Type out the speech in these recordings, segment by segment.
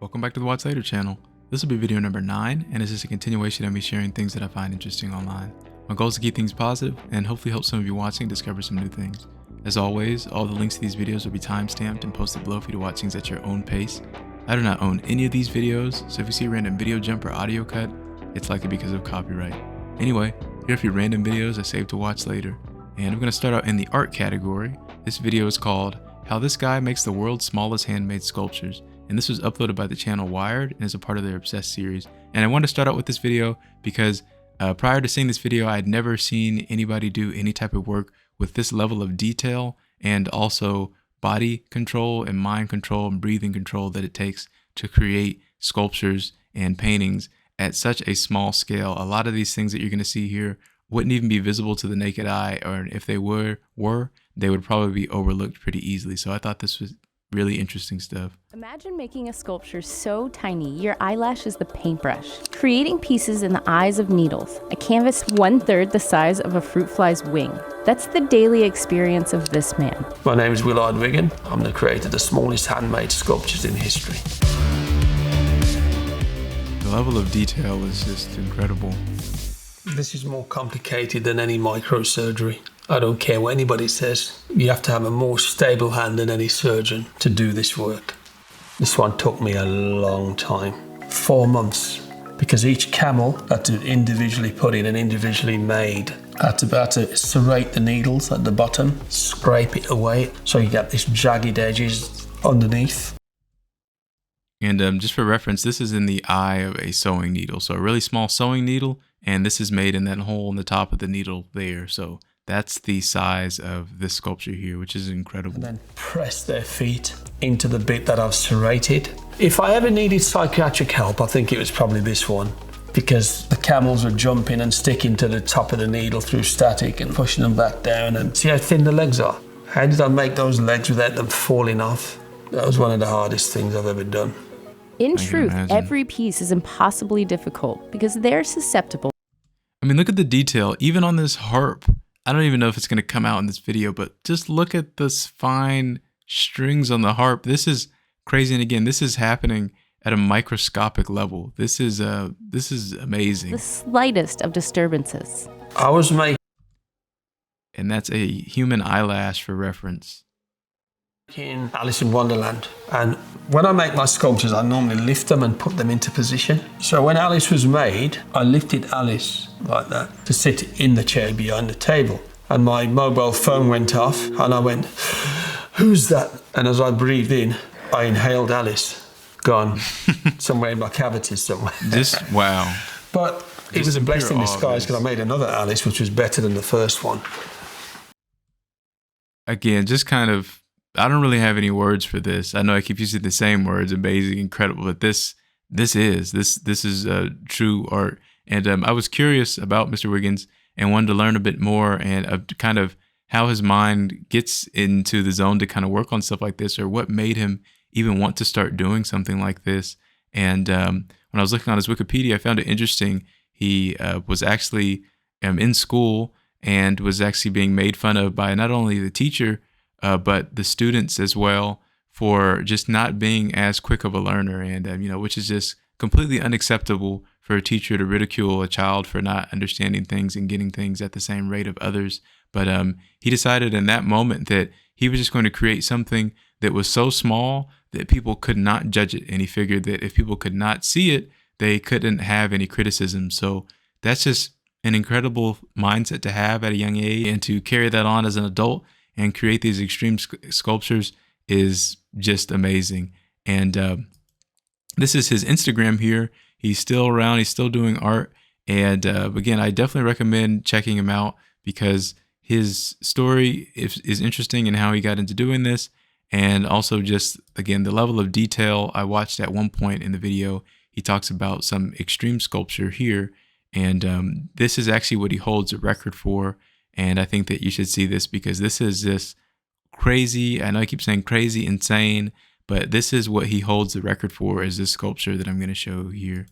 Welcome back to the Watch Later channel. This will be video number 9, and it's just a continuation of me sharing things that I find interesting online. My goal is to keep things positive and hopefully help some of you watching discover some new things. As always, all the links to these videos will be timestamped and posted below for you to watch things at your own pace. I do not own any of these videos, so if you see a random video jump or audio cut, it's likely because of copyright. Anyway, here are a few random videos I saved to watch later. And I'm going to start out in the art category. This video is called How This Guy Makes the World's Smallest Handmade Sculptures. And this was uploaded by the channel Wired and is a part of their Obsessed series. And I wanted to start out with this video because prior to seeing this video, I had never seen anybody do any type of work with this level of detail and also body control and mind control and breathing control that it takes to create sculptures and paintings at such a small scale. A lot of these things that you're going to see here wouldn't even be visible to the naked eye, or if they were, they would probably be overlooked pretty easily. So I thought this was really interesting stuff. Imagine making a sculpture so tiny your eyelash is the paintbrush. Creating pieces in the eyes of needles, a canvas 1/3 the size of a fruit fly's wing. That's the daily experience of this man. My name is Willard Wigan. I'm the creator of the smallest handmade sculptures in history. The level of detail is just incredible. This is more complicated than any microsurgery. I don't care what anybody says. You have to have a more stable hand than any surgeon to do this work. This one took me a long time, 4 months, because each camel had to individually put in and individually made. I had to serrate the needles at the bottom, scrape it away, so you get these jagged edges underneath. And just for reference, this is in the eye of a sewing needle. So a really small sewing needle, and this is made in that hole in the top of the needle there. So that's the size of this sculpture here, which is incredible. And then press their feet into the bit that I've serrated. If I ever needed psychiatric help, I think it was probably this one, because the camels were jumping and sticking to the top of the needle through static and pushing them back down. And see how thin the legs are? How did I make those legs without them falling off? That was one of the hardest things I've ever done. In truth, every piece is impossibly difficult because they're susceptible. I mean, look at the detail, even on this harp. I don't even know if it's going to come out in this video, but just look at this fine strings on the harp. This is crazy. And again, this is happening at a microscopic level. This is amazing. The slightest of disturbances. I was making... And that's a human eyelash for reference. In Alice in Wonderland, and when I make my sculptures I normally lift them and put them into position. So when Alice was made, I lifted Alice like that to sit in the chair behind the table, and my mobile phone went off and I went, "Who's that?" And as I breathed in, I inhaled Alice. Gone. Somewhere in my cavities somewhere. Wow. But it was a blessing in disguise because I made another Alice which was better than the first one. Again, just kind of, I don't really have any words for this. I know I keep using the same words, amazing, incredible, but this is true art. And I was curious about Mr. Wiggins and wanted to learn a bit more and kind of how his mind gets into the zone to kind of work on stuff like this, or what made him even want to start doing something like this. And when I was looking on his Wikipedia, I found it interesting. He was actually in school and was actually being made fun of by not only the teacher, but the students as well, for just not being as quick of a learner, and which is just completely unacceptable for a teacher to ridicule a child for not understanding things and getting things at the same rate of others. But he decided in that moment that he was just going to create something that was so small that people could not judge it, and he figured that if people could not see it, they couldn't have any criticism. So that's just an incredible mindset to have at a young age, and to carry that on as an adult and create these extreme sculptures is just amazing. And this is his Instagram here. He's still around. He's still doing art. And again, I definitely recommend checking him out because his story is interesting in how he got into doing this. And also just, again, the level of detail. I watched at one point in the video, he talks about some extreme sculpture here. And this is actually what he holds a record for. And I think that you should see this because this is just crazy. I know I keep saying crazy, insane, but this is what he holds the record for, is this sculpture that I'm going to show here.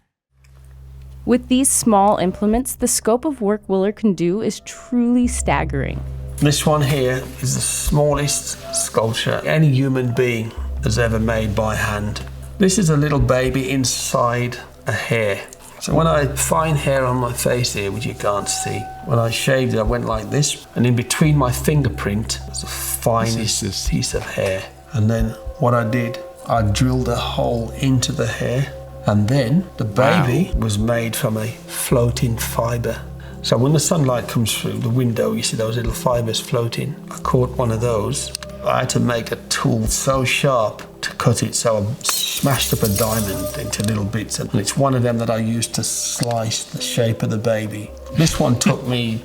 With these small implements, the scope of work Willard can do is truly staggering. This one here is the smallest sculpture any human being has ever made by hand. This is a little baby inside a hair. So when I find hair on my face here, which you can't see, when I shaved it, I went like this, and in between my fingerprint was the finest piece of hair. And then what I did, I drilled a hole into the hair, and then the baby was made from a floating fibre. So when the sunlight comes through the window, you see those little fibres floating. I caught one of those. I had to make a tool so sharp to cut it, so I smashed up a diamond into little bits, and it's one of them that I used to slice the shape of the baby. This one took me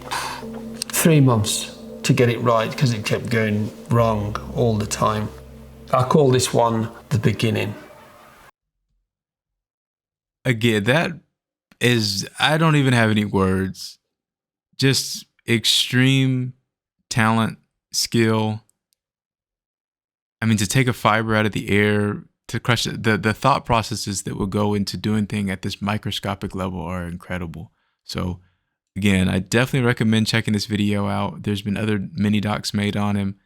3 months to get it right because it kept going wrong all the time. I call this one the beginning. Again, that is, I don't even have any words. Just extreme talent, skill. I mean, to take a fiber out of the air, to crush it, the thought processes that will go into doing things at this microscopic level are incredible. So again, I definitely recommend checking this video out. There's been other mini docs made on him.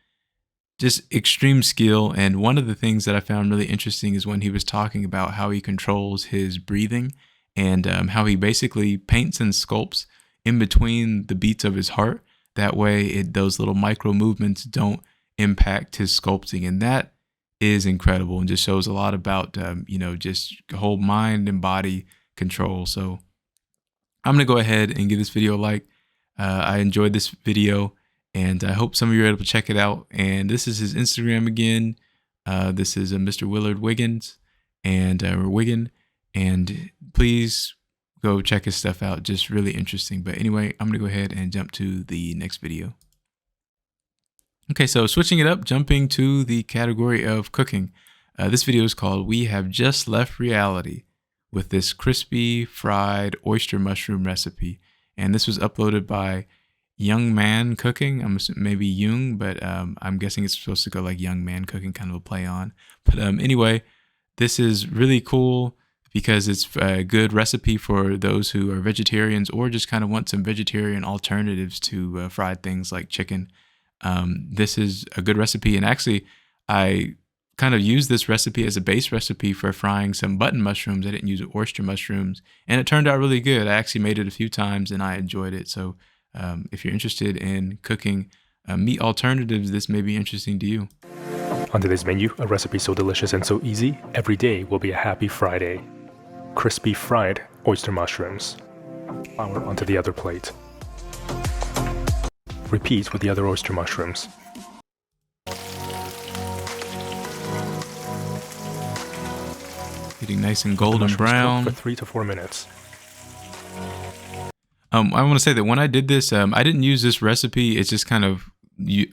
Just extreme skill. And one of the things that I found really interesting is when he was talking about how he controls his breathing and how he basically paints and sculpts in between the beats of his heart. That way, those little micro movements don't impact his sculpting, and that is incredible and just shows a lot about just whole mind and body control. So I'm gonna go ahead and give this video a like. I enjoyed this video, and I hope some of you are able to check it out. And this is his Instagram again. This is Mr. Willard Wiggins and Wiggin, and please go check his stuff out. Just really interesting. But anyway, I'm gonna go ahead and jump to the next video. Okay, so switching it up, jumping to the category of cooking. This video is called We Have Just Left Reality with this crispy fried oyster mushroom recipe. And this was uploaded by Young Man Cooking. I'm assuming maybe Jung, but I'm guessing it's supposed to go like Young Man Cooking, kind of a play on. But anyway, this is really cool because it's a good recipe for those who are vegetarians or just kind of want some vegetarian alternatives to fried things like chicken. This is a good recipe, and actually I kind of used this recipe as a base recipe for frying some button mushrooms. I didn't use oyster mushrooms, and it turned out really good. I actually made it a few times and I enjoyed it. So if you're interested in cooking meat alternatives, this may be interesting to you. On today's menu, a recipe so delicious and so easy, every day will be a happy Friday. Crispy fried oyster mushrooms. Flour onto the other plate. Repeat with the other oyster mushrooms. Getting nice and golden brown for 3 to 4 minutes. I want to say that when I did this, I didn't use this recipe. It's just kind of,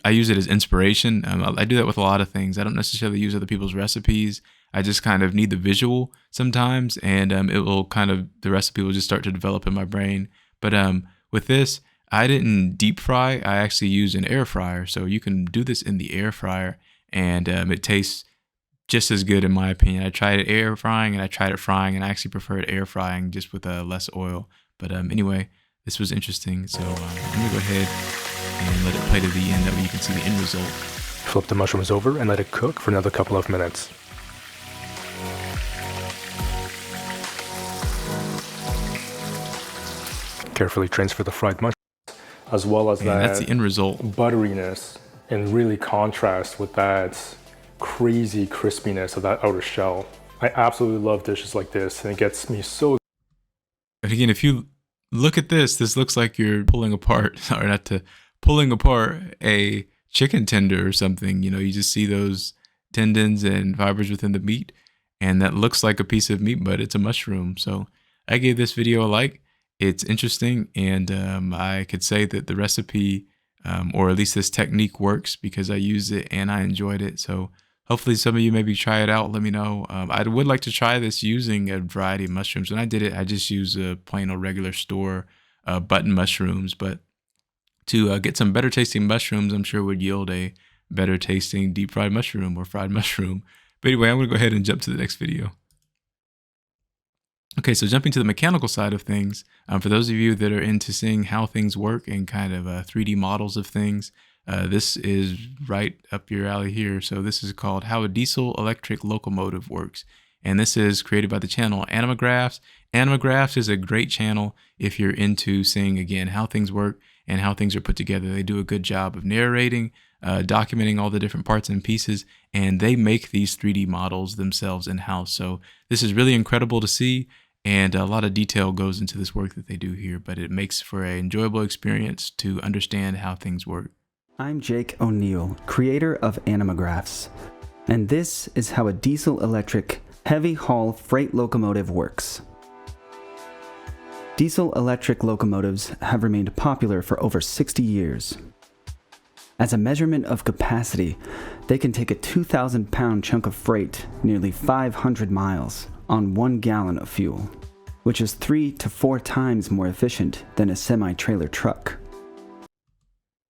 I use it as inspiration. I do that with a lot of things. I don't necessarily use other people's recipes. I just kind of need the visual sometimes, and the recipe will just start to develop in my brain. But with this, I didn't deep fry. I actually used an air fryer. So you can do this in the air fryer, and it tastes just as good in my opinion. I tried it air frying and I tried it frying, and I actually preferred air frying just with less oil. But anyway, this was interesting. So I'm going to go ahead and let it play to the end. That way you can see the end result. Flip the mushrooms over and let it cook for another couple of minutes. Carefully transfer the fried mushrooms, as well as that's the end result. Butteriness, and really contrast with that crazy crispiness of that outer shell. I absolutely love dishes like this, and it gets me so. But again, if you look at this, this looks like you're pulling apart, pulling apart a chicken tender or something. You know, you just see those tendons and fibers within the meat, and that looks like a piece of meat, but it's a mushroom. So I gave this video a like. It's interesting, and I could say that the recipe, or at least this technique, works because I used it and I enjoyed it. So hopefully some of you maybe try it out. Let me know. I would like to try this using a variety of mushrooms. When I did it, I just used a plain old regular store button mushrooms. But to get some better tasting mushrooms, I'm sure would yield a better tasting deep fried mushroom or fried mushroom. But anyway, I'm going to go ahead and jump to the next video. Okay, so jumping to the mechanical side of things, for those of you that are into seeing how things work and kind of 3D models of things, this is right up your alley here. So this is called How a Diesel Electric Locomotive Works. and this is created by the channel Animagraphs. Animagraphs is a great channel if you're into seeing, again, how things work and how things are put together. They do a good job of narrating, documenting all the different parts and pieces, and they make these 3D models themselves in-house. So this is really incredible to see, and a lot of detail goes into this work that they do here, but it makes for an enjoyable experience to understand how things work. I'm Jake O'Neill, creator of Animagraphs, and this is how a diesel-electric heavy-haul freight locomotive works. Diesel-electric locomotives have remained popular for over 60 years. As a measurement of capacity, they can take a 2,000-pound chunk of freight nearly 500 miles on 1 gallon of fuel, which is 3 to 4 times more efficient than a semi-trailer truck.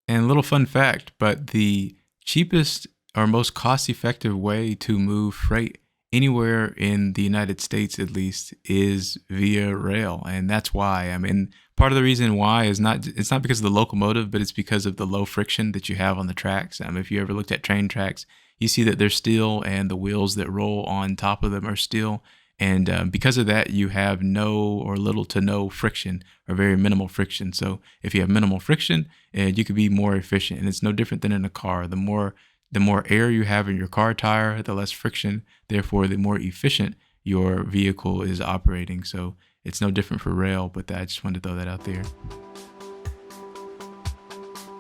And a little fun fact, but the cheapest or most cost-effective way to move freight anywhere in the United States, at least, is via rail. And that's why. I mean, part of the reason why is it's not because of the locomotive, but it's because of the low friction that you have on the tracks. If you ever looked at train tracks, you see that they're steel and the wheels that roll on top of them are steel. And because of that, you have no or little to no friction, or very minimal friction. So if you have minimal friction, you could be more efficient. And it's no different than in a car. The more air you have in your car tire, the less friction. Therefore, the more efficient your vehicle is operating. So it's no different for rail, but I just wanted to throw that out there.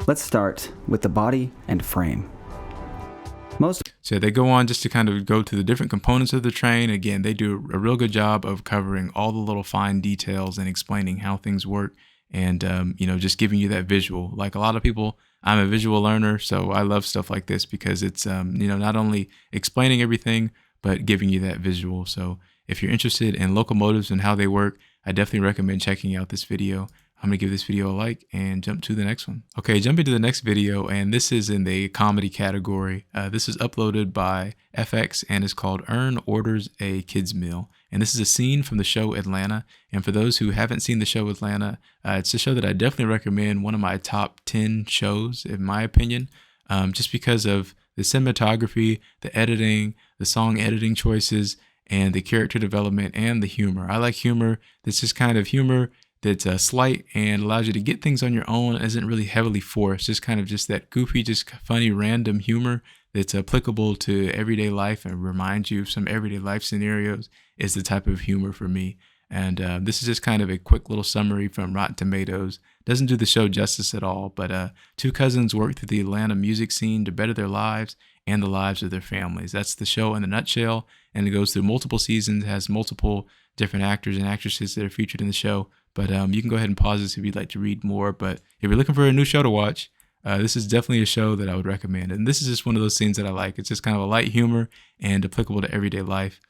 Let's start with the body and frame. So they go on just to kind of go to the different components of the train. Again, they do a real good job of covering all the little fine details and explaining how things work, and just giving you that visual. Like a lot of people, I'm a visual learner, so I love stuff like this because it's not only explaining everything, but giving you that visual. So if you're interested in locomotives and how they work, I definitely recommend checking out this video. I'm going to give this video a like and jump to the next one. Okay, jumping to the next video, and this is in the comedy category. This is uploaded by FX and is called Earn Orders a Kid's Meal. And this is a scene from the show Atlanta. And for those who haven't seen the show Atlanta, it's a show that I definitely recommend, one of my top 10 shows, in my opinion, just because of the cinematography, the editing, the song editing choices, and the character development and the humor. I like humor that's just kind of humor that's slight and allows you to get things on your own, isn't really heavily forced, just kind of just that goofy, just funny, random humor that's applicable to everyday life and reminds you of some everyday life scenarios is the type of humor for me. And this is just kind of a quick little summary from Rotten Tomatoes. Doesn't do the show justice at all, but two cousins work through the Atlanta music scene to better their lives and the lives of their families. That's the show in a nutshell, and it goes through multiple seasons, has multiple different actors and actresses that are featured in the show. But you can go ahead and pause this if you'd like to read more. But if you're looking for a new show to watch, this is definitely a show that I would recommend. And this is just one of those scenes that I like. It's just kind of a light humor and applicable to everyday life.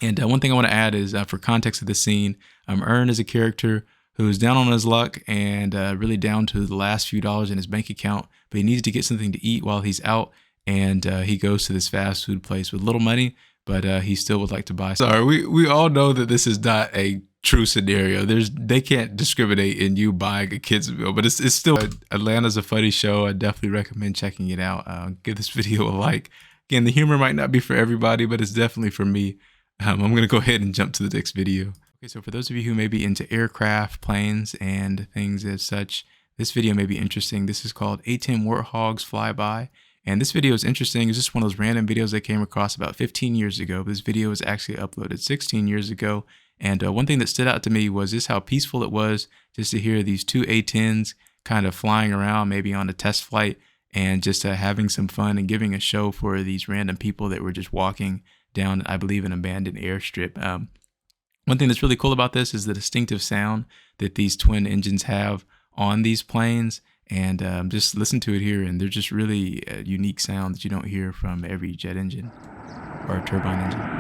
And one thing I want to add is for context of the scene, Earn is a character who's down on his luck and really down to the last few dollars in his bank account, but he needs to get something to eat while he's out. And he goes to this fast food place with little money, but he still would like to buy. Sorry, we all know that this is not a true scenario. They can't discriminate in you buying a kid's meal, but it's still, Atlanta's a funny show. I definitely recommend checking it out. Give this video a like. Again, the humor might not be for everybody, but it's definitely for me. I'm going to go ahead and jump to the next video. Okay, so for those of you who may be into aircraft, planes, and things as such, this video may be interesting. This is called A-10 Warthogs Fly By. And this video is interesting. It's just one of those random videos I came across about 15 years ago. This video was actually uploaded 16 years ago. And one thing that stood out to me was just how peaceful it was just to hear these two A-10s kind of flying around, maybe on a test flight, and just having some fun and giving a show for these random people that were just walking down, I believe, an abandoned airstrip. One thing that's really cool about this is the distinctive sound that these twin engines have on these planes. And just listen to it here, and they're just really a unique sound that you don't hear from every jet engine or turbine engine.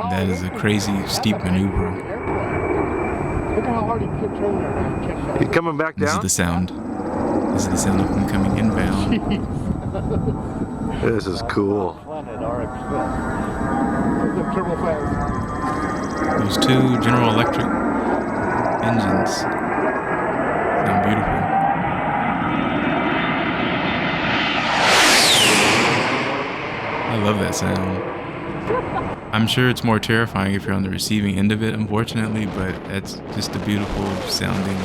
That is a crazy steep maneuver. You coming back This is down? the sound. This is the sound of them coming inbound. This is cool. Those two General Electric engines sound beautiful. I love that sound. I'm sure it's more terrifying if you're on the receiving end of it, unfortunately, but that's just a beautiful sounding.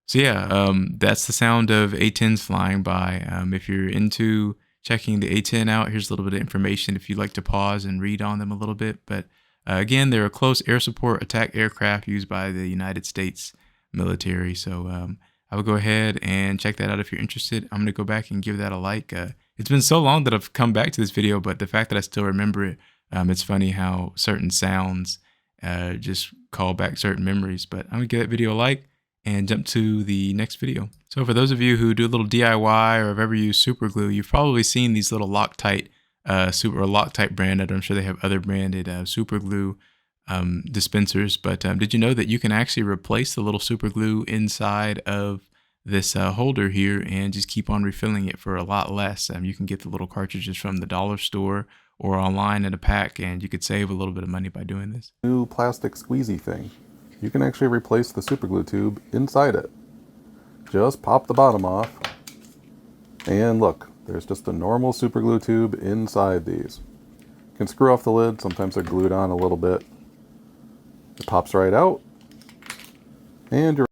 So yeah, that's the sound of A-10s flying by. If you're into checking the A-10 out, here's a little bit of information if you'd like to pause and read on them a little bit. But again, they're a close air support attack aircraft used by the United States military. So I would go ahead and check that out if you're interested. I'm going to go back and give that a like. It's been so long that I've come back to this video, but the fact that I still remember it, it's funny how certain sounds just call back certain memories. But I'm going to give that video a like and jump to the next video. So for those of you who do a little DIY or have ever used super glue, you've probably seen these little Loctite Loctite branded. I'm sure they have other branded super glue dispensers, but did you know that you can actually replace the little super glue inside of this holder here and just keep on refilling it for a lot less? You can get the little cartridges from the dollar store or online in a pack, and you could save a little bit of money by doing this. New plastic squeezy thing. You can actually replace the super glue tube inside it. Just pop the bottom off, and look, there's just a normal super glue tube inside these. You can screw off the lid, sometimes they're glued on a little bit. It pops right out, and you're...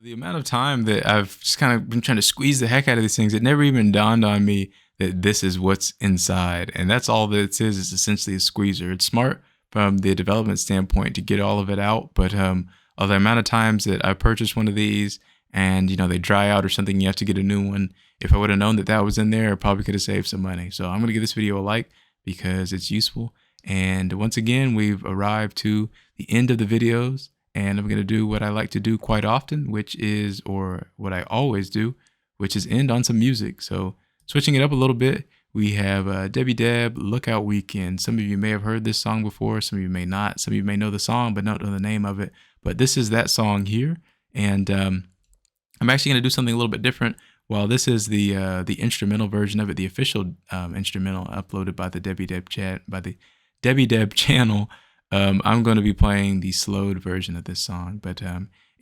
The amount of time that I've just kind of been trying to squeeze the heck out of these things, it never even dawned on me that this is what's inside. And that's all that it is essentially a squeezer. It's smart from the development standpoint to get all of it out, but the amount of times that I purchased one of these and they dry out or something, you have to get a new one. If I would have known that that was in there, I probably could have saved some money. So I'm going to give this video a like because it's useful. And once again, we've arrived to the end of the videos, and I'm going to do what I like to do quite often, which is, or what I always do, which is end on some music. So switching it up a little bit, we have Debbie Deb, Lookout Weekend. Some of you may have heard this song before, some of you may not. Some of you may know the song, but not know the name of it. But this is that song here, and I'm actually going to do something a little bit different. While this is the instrumental version of it, the official instrumental uploaded by the Debbie Deb channel, I'm going to be playing the slowed version of this song. But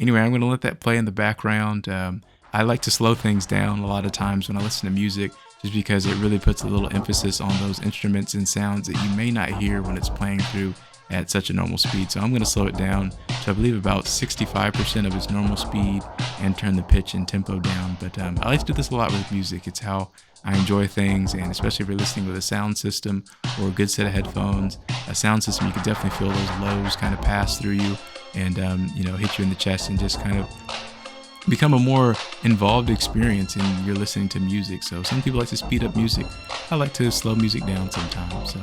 anyway, I'm going to let that play in the background. I like to slow things down a lot of times when I listen to music, just because it really puts a little emphasis on those instruments and sounds that you may not hear when it's playing through at such a normal speed. So I'm going to slow it down to, I believe, about 65% of its normal speed and turn the pitch and tempo down. But I like to do this a lot with music. It's how I enjoy things, and especially if you're listening with a sound system or a good set of headphones, a sound system, you can definitely feel those lows kind of pass through you and hit you in the chest and just kind of become a more involved experience in you're listening to music. So some people like to speed up music. I like to slow music down sometimes. So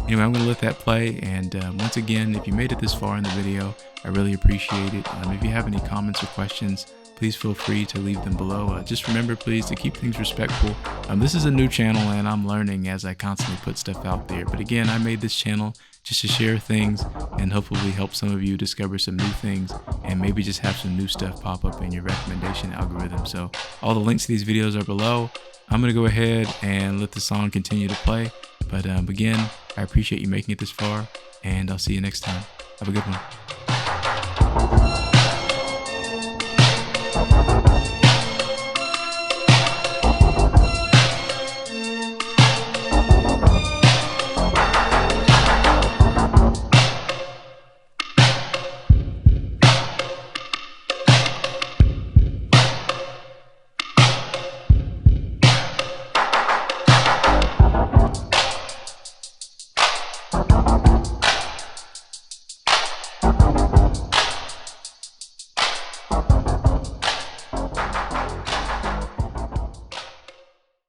anyway, I'm going to let that play. And once again, if you made it this far in the video, I really appreciate it. If you have any comments or questions, please feel free to leave them below. Just remember, please, to keep things respectful. This is a new channel, and I'm learning as I constantly put stuff out there. But again, I made this channel just to share things and hopefully help some of you discover some new things and maybe just have some new stuff pop up in your recommendation algorithm. So all the links to these videos are below. I'm going to go ahead and let the song continue to play. But again, I appreciate you making it this far, and I'll see you next time. Have a good one.